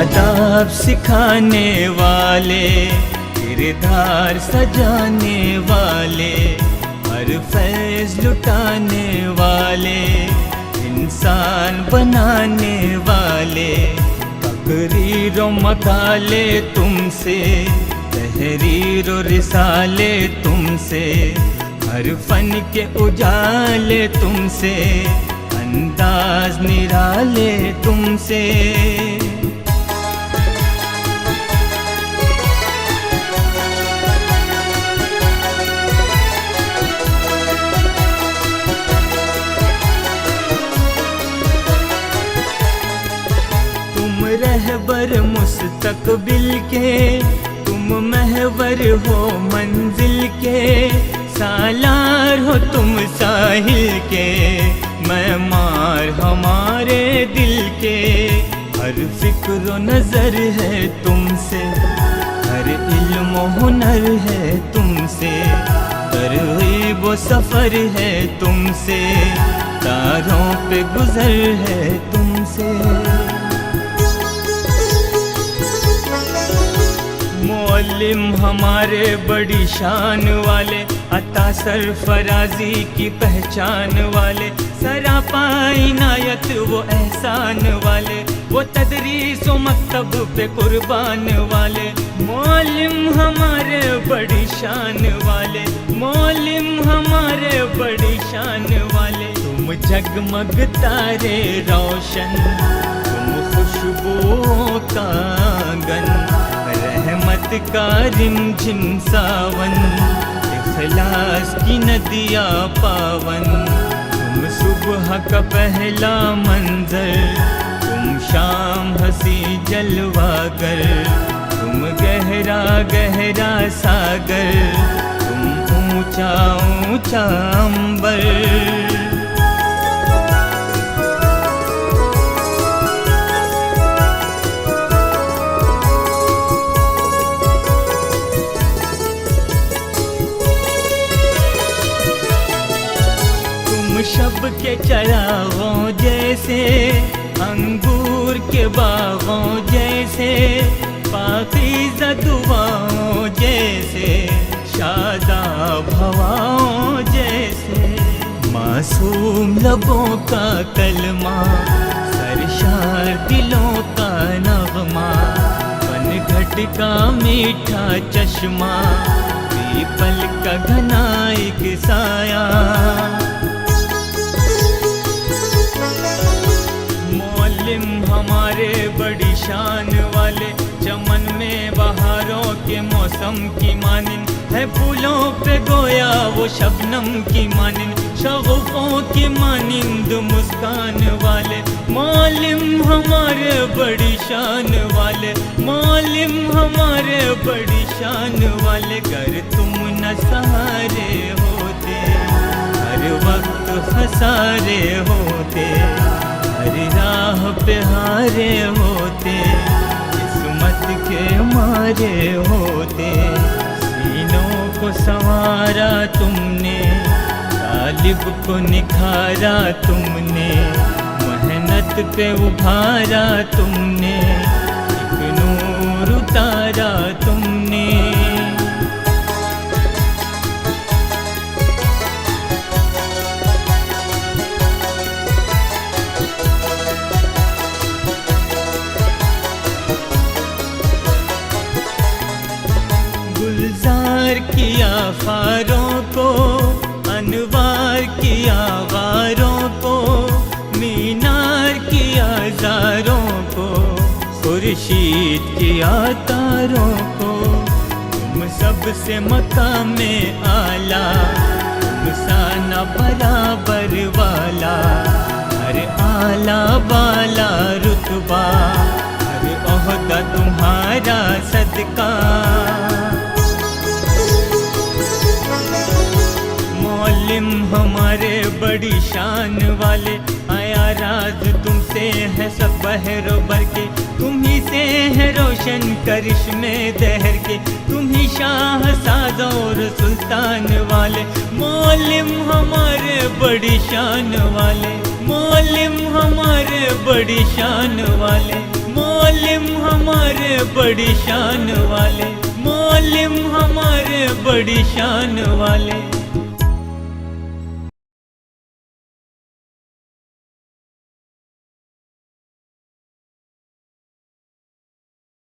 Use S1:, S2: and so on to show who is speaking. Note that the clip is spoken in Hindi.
S1: आदाब सिखाने वाले, किरदार सजाने वाले, हर फैज़ लुटाने वाले, इंसान बनाने वाले, तकरीर व मकाले तुमसे, तहरीर व रिसाले तुमसे, हर फन के उजाले तुमसे, अंदाज निराले तुमसे। तुम रहबर मुस्तकबिल के, तुम महवर हो मंजिल के, सालार हो तुम साहिल के, मैमार हमारे दिल के, हर फिक्र नजर है तुमसे, हर इल्म हुनर है तुमसे, तरग़ीब व सफ़र है तुमसे, तारों पे गुज़र है तुमसे। मौलिम हमारे बड़ी शान वाले, अता सरफराजी की पहचान वाले, सरापा इनायत वो एहसान वाले, वो तदरीस व मकतब पे कुर्बान वाले। मौलिम हमारे बड़ी शान वाले, मौलिम हमारे बड़ी शान वाले, तुम जगमग तारे रोशन, तुम खुशबुओं का आंगन, रहमत का रिमझिम सावन, इखलास की नदियाँ पावन, तुम सुबह का पहला मंजर, तुम शाम हंसी जलवागर, तुम गहरा गहरा सागर, तुम ऊंचा ऊंचा अंबर। शब के चरागों जैसे, अंगूर के बागों जैसे, पाकीज़ा दुआओं जैसे, शादाब हवाओं जैसे, मासूम लबों का कलमा, सरशार दिलों का नगमा, पनघट का मीठा चश्मा, पीपल का घना एक साया। मौलिम हमारे बड़ी शान वाले, चमन में बहारों के मौसम की मानिन, है फूलों पे गोया वो शबनम की मानिन, शगुफ़ों की मानिंद मुस्कान वाले। मौलिम हमारे बड़ी शान वाले, मौलिम हमारे बड़ी शान वाले, गर तुम न सहारे होते, हर वक्त खसारे होते, हर राह पे हारे होते, किस्मत के मारे होते, सीनों को संवारा तुमने, तालिब को निखारा तुमने, मेहनत पे उभारा तुमने, एक नूर उतारा तुमने। गुलजार किया ख़ारों को, अनवार किया गारों को, मीनार किया ज़ारों को, खुर्शीद किया तारों को, तुम सबसे मकामे आला, तुम साना बराबर वाला, हर आला बाला रुतबा, हर ओहदा तुम्हारा सदका। मौलिम हमारे बड़ी शान वाले, आया राज तुमसे है सब बहरो भर के, तुम ही से है रोशन करिश्मे दहर के, तुम ही शाह साज और सुल्तान वाले। मौलिम हमारे बड़ी शान वाले, मौलिम हमारे बड़ी शान वाले, मौलिम मौलिम हमारे बड़ी शान वाले, मौलिम हमारे बड़ी शान वाले।